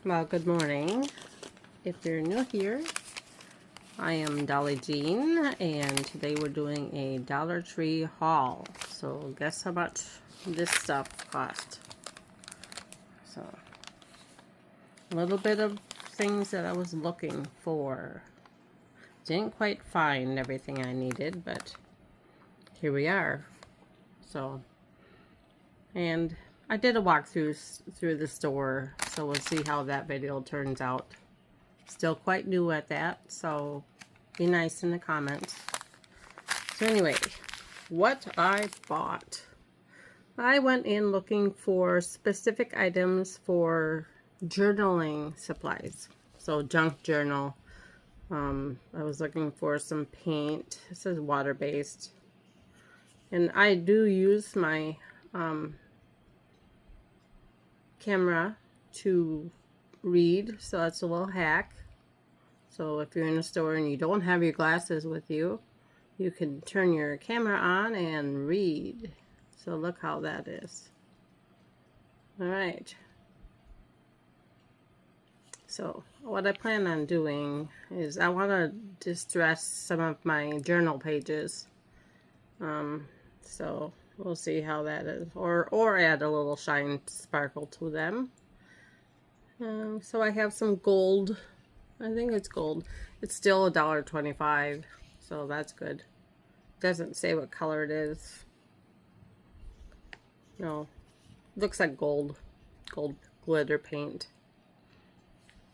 Well, good morning. If you're new here, I am Dolly Jean, and today we're doing a Dollar Tree haul. So guess how much this stuff cost. So a little bit of things that I was looking for. Didn't quite find everything I needed, but here we are. So, and I did a walkthrough through the store, so we'll see how that video turns out. Still quite new at that, so be nice in the comments. So anyway, what I bought. I went in looking for specific items for journaling supplies. So junk journal. I was looking for some paint. This is water-based. And I do use my camera to read, so that's a little hack. So if you're in a store and you don't have your glasses with you, you can turn your camera on and read. So look how that is. Alright. So what I plan on doing is I want to distress some of my journal pages. So we'll see how that is. Or add a little shine sparkle to them. So I have some gold. I think it's gold. It's still $1.25, so that's good. Doesn't say what color it is. No, looks like gold glitter paint.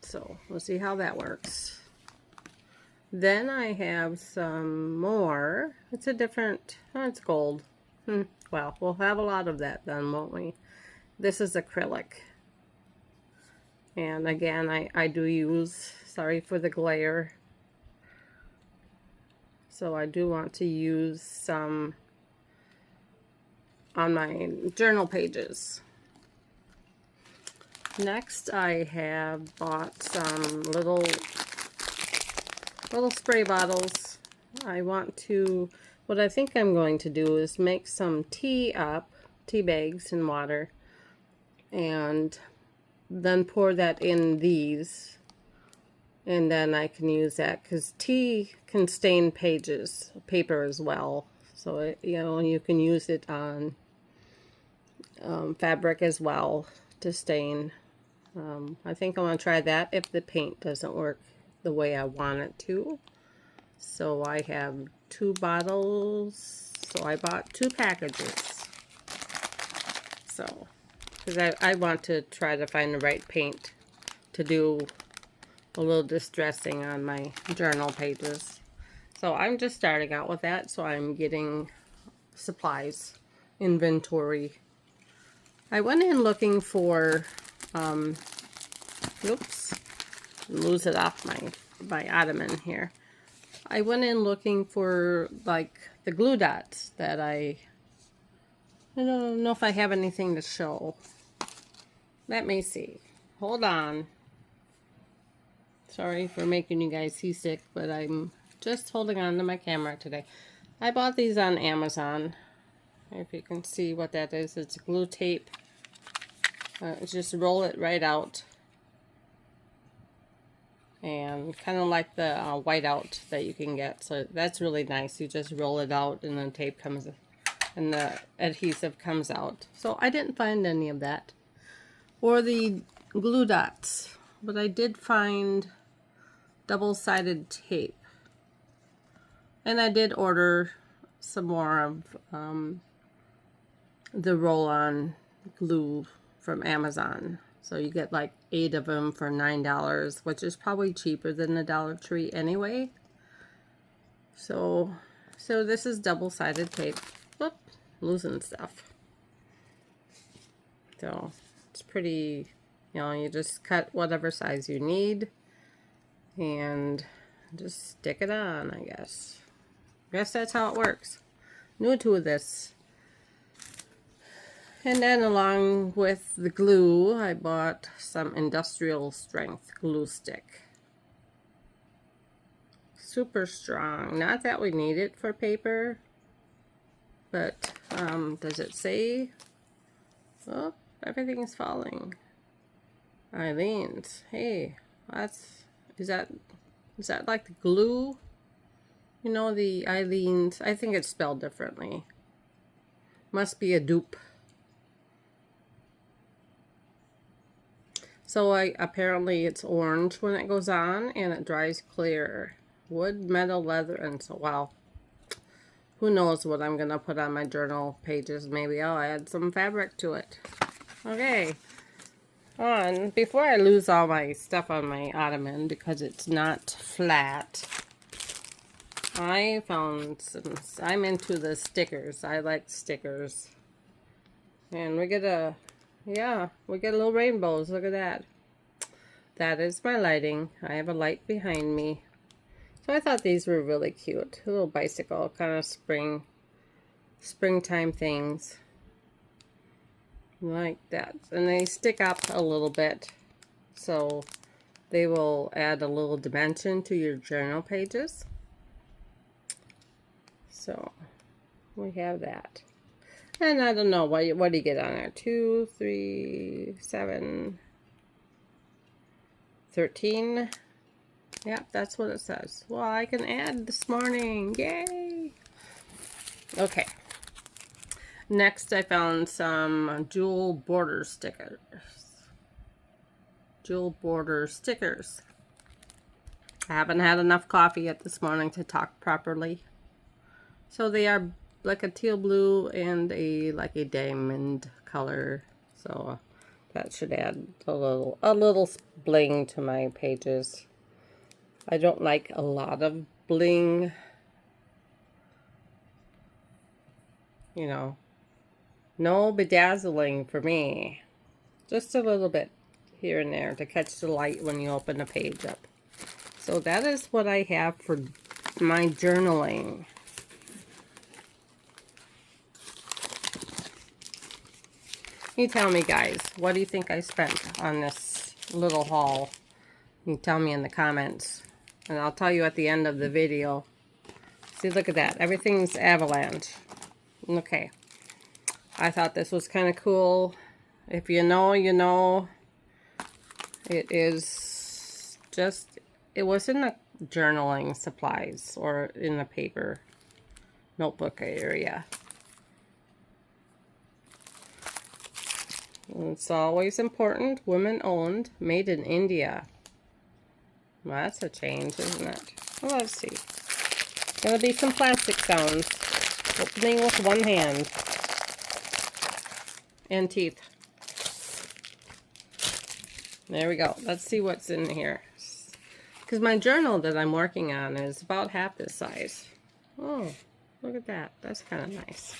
So we'll see how that works. Then I have some more. It's a different, it's gold. Well, we'll have a lot of that then, won't we? This is acrylic. And again, I do use, sorry for the glare. So I do want to use some on my journal pages. Next, I have bought some little spray bottles. I want to, what I think I'm going to do is make some tea bags in water, and then pour that in these, and then I can use that because tea can stain paper as well. So you can use it on fabric as well to stain. I think I want to try that if the paint doesn't work the way I want it to. So I have 2 bottles. So I bought 2 packages. So, because I want to try to find the right paint to do a little distressing on my journal pages. So I'm just starting out with that, so I'm getting supplies, inventory. I went in looking for, oops, lose it off my ottoman here. I went in looking for like the glue dots that I don't know if I have anything to show. Let me see. Hold on. Sorry for making you guys seasick, but I'm just holding on to my camera today. I bought these on Amazon. If you can see what that is, it's glue tape. Just roll it right out. And kind of like the whiteout that you can get. So that's really nice. You just roll it out and the tape comes, and the adhesive comes out. So I didn't find any of that. Or the glue dots. But I did find double-sided tape. And I did order some more of the roll-on glue from Amazon. So you get like 8 of them for $9, which is probably cheaper than the Dollar Tree anyway. So this is double-sided tape. Whoop, losing stuff. So it's pretty, you just cut whatever size you need and just stick it on, I guess. That's how it works. New to this. And then along with the glue, I bought some industrial strength glue stick. Super strong. Not that we need it for paper, but does it say? Oh, everything is falling. Eileen's. Hey, is that like the glue? You know, the Eileen's. I think it's spelled differently. Must be a dupe. So apparently it's orange when it goes on, and it dries clear. Wood, metal, leather, and so, wow. Who knows what I'm going to put on my journal pages. Maybe I'll add some fabric to it. Okay. Before I lose all my stuff on my ottoman, because it's not flat, I found some, I'm into the stickers. I like stickers. And we get little rainbows. Look at that. That is my lighting. I have a light behind me. So I thought these were really cute. A little bicycle, kind of springtime things. Like that. And they stick up a little bit. So they will add a little dimension to your journal pages. So we have that. And I don't know, what do you get on there? 2, 3, 7, 13. Yep, that's what it says. Well, I can add this morning. Yay! Okay. Next, I found some jewel border stickers. Jewel border stickers. I haven't had enough coffee yet this morning to talk properly. So they are like a teal blue and like a diamond color. So that should add a little bling to my pages. I don't like a lot of bling. You know, no bedazzling for me. Just a little bit here and there to catch the light when you open the page up. So that is what I have for my journaling. You tell me, guys, what do you think I spent on this little haul? You tell me in the comments, and I'll tell you at the end of the video. See, look at that. Everything's avalanche. Okay. I thought this was kind of cool. If you know, you know. It is just, it was in the journaling supplies or in the paper notebook area. It's always important. Women owned, made in India. Well, that's a change, isn't it? Well, let's see. Gonna be some plastic sounds. Opening with one hand. And teeth. There we go. Let's see what's in here. Because my journal that I'm working on is about half this size. Oh, look at that. That's kind of nice.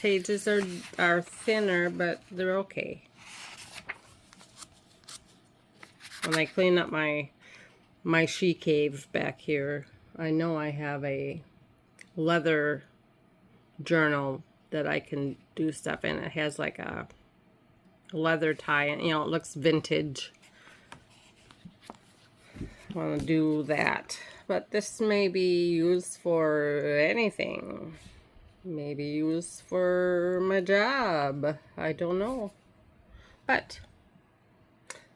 Pages are thinner, but they're okay. When I clean up my she cave back here, I know I have a leather journal that I can do stuff in. It has like a leather tie, and you know, it looks vintage. I want to do that, but this may be used for anything. Maybe used for my job. I don't know. But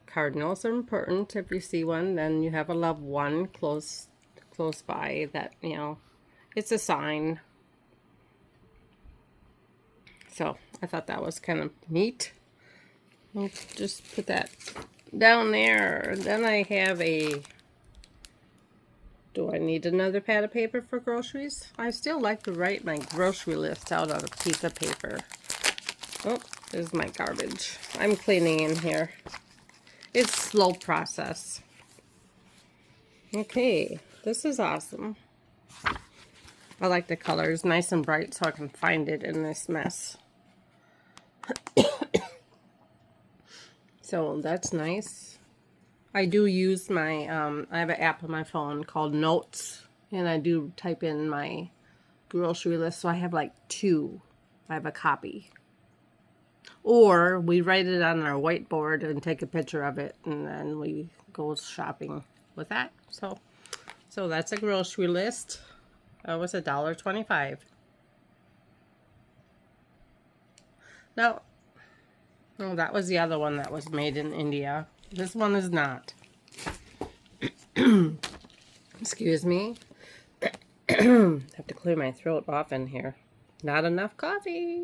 cardinals are important. If you see one, then you have a loved one close by that, you know, it's a sign. So I thought that was kind of neat. Let's just put that down there. Then I have do I need another pad of paper for groceries? I still like to write my grocery list out on a piece of paper. Oh, there's my garbage. I'm cleaning in here. It's a slow process. Okay, this is awesome. I like the colors, nice and bright, so I can find it in this mess. So that's nice. I do use my, I have an app on my phone called Notes, and I do type in my grocery list, so I have like 2. I have a copy. Or we write it on our whiteboard and take a picture of it, and then we go shopping with that. So that's a grocery list. That was $1.25. Now, Oh, that was the other one that was made in India. This one is not. Excuse me. Have to clear my throat often here. Not enough coffee.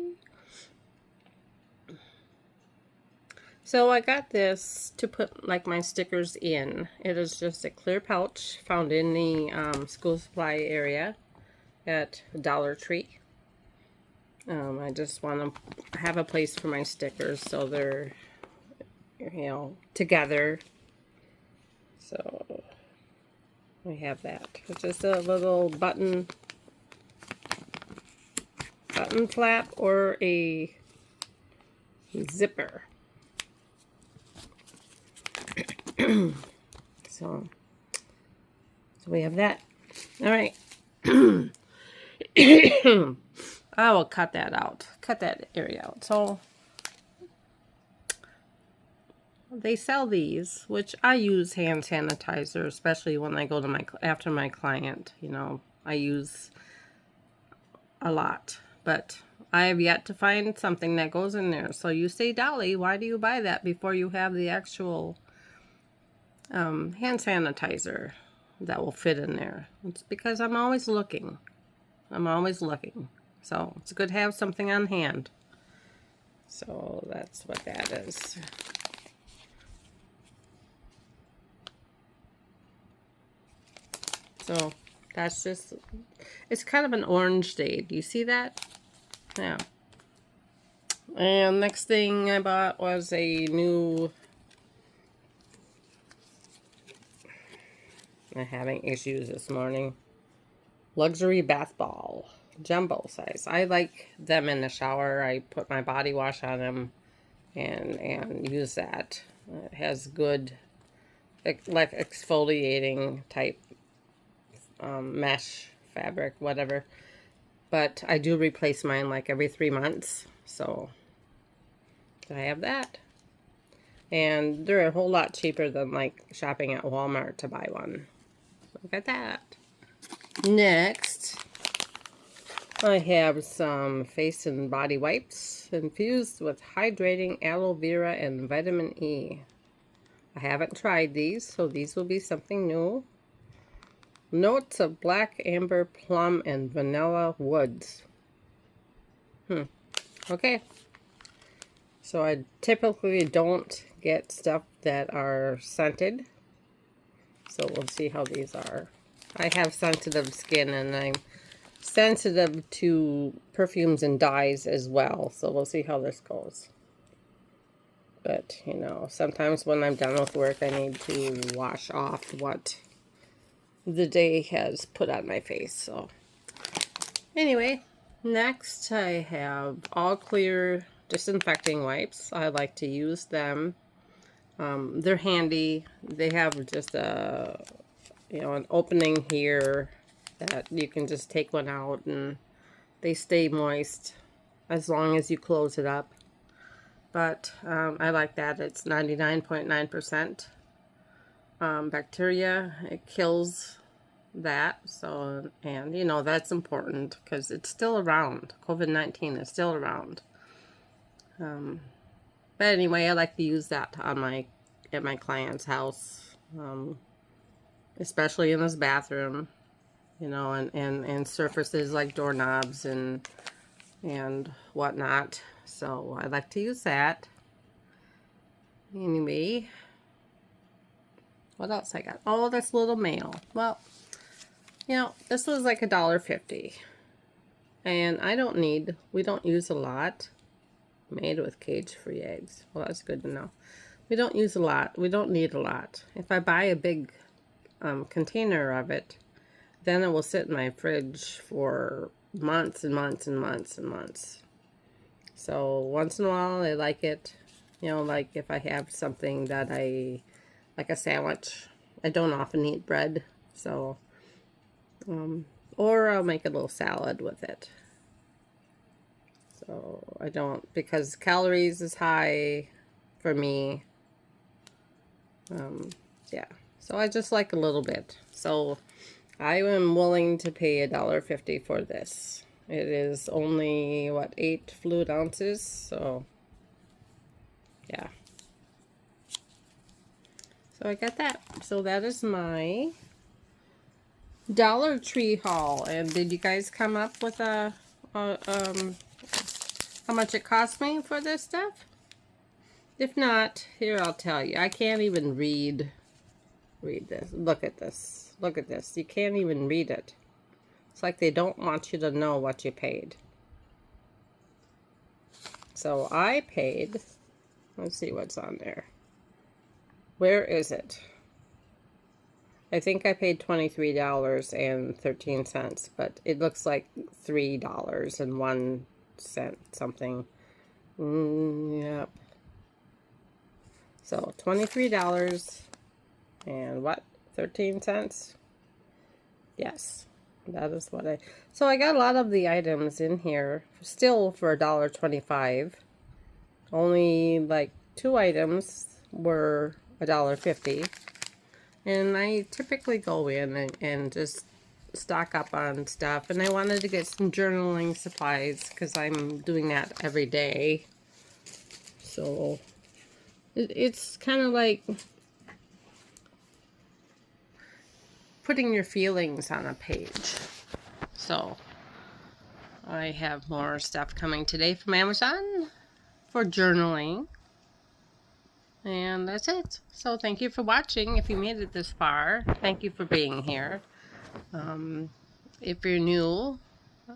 So I got this to put like my stickers in. It is just a clear pouch found in the school supply area at Dollar Tree. I just want to have a place for my stickers so they're, together. So we have that. It's just a little button flap or a zipper. So we have that. All right. I will cut that out. Cut that area out. So they sell these, which I use hand sanitizer, especially when I go to after my client. I use a lot, but I have yet to find something that goes in there. So you say, Dolly, why do you buy that before you have the actual hand sanitizer that will fit in there? It's because I'm always looking. So it's good to have something on hand. So that's what that is. So that's just, it's kind of an orange shade. Do you see that? Yeah. And next thing I bought was a new, I'm having issues this morning, luxury bath ball, jumbo size. I like them in the shower. I put my body wash on them and use that. It has good, like exfoliating type mesh fabric, whatever. But I do replace mine like every 3 months. So I have that. And they're a whole lot cheaper than like shopping at Walmart to buy one. Look at that. Next, I have some face and body wipes infused with hydrating aloe vera and vitamin E. I haven't tried these, so these will be something new. Notes of black, amber, plum, and vanilla woods. Okay. So I typically don't get stuff that are scented. So we'll see how these are. I have sensitive skin and I'm sensitive to perfumes and dyes as well. So we'll see how this goes. But, sometimes when I'm done with work, I need to wash off what the day has put on my face. So anyway, next I have all clear disinfecting wipes. I like to use them. They're handy. They have just an opening here that you can just take one out and they stay moist as long as you close it up. But I like that. It's 99.9% bacteria. It kills that. So, and that's important because it's still around. COVID-19 is still around. But anyway, I like to use that on at my client's house, especially in his bathroom, and surfaces like doorknobs and whatnot. So I like to use that. Anyway, what else I got? Oh, this little mail. Well, this was like $1.50. And we don't use a lot. Made with cage-free eggs. Well, that's good to know. We don't use a lot. We don't need a lot. If I buy a big container of it, then it will sit in my fridge for months and months and months and months. So once in a while, I like it. Like if I have something that like a sandwich. I don't often eat bread, so, or I'll make a little salad with it. So I don't, because calories is high for me. Yeah, so I just like a little bit. So I am willing to pay $1.50 for this. It is only, 8 fluid ounces, so Yeah. So I got that. So that is my Dollar Tree haul. And did you guys come up with how much it cost me for this stuff? If not, here I'll tell you. I can't even read this. Look at this. Look at this. You can't even read it. It's like they don't want you to know what you paid. So I paid, let's see what's on there. Where is it? I think I paid $23.13, but it looks like $3.01 something. Yep. So $23 and what? 13 cents? Yes. That is what so I got a lot of the items in here still for $1.25. Only like 2 items were $1.50. And I typically go in and just stock up on stuff. And I wanted to get some journaling supplies because I'm doing that every day. So it's kind of like putting your feelings on a page. So I have more stuff coming today from Amazon for journaling. And that's it. So thank you for watching. If you made it this far, thank you for being here. If you're new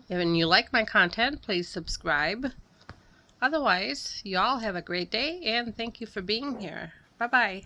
and you like my content, please subscribe. Otherwise, you all have a great day, and thank you for being here. Bye-bye.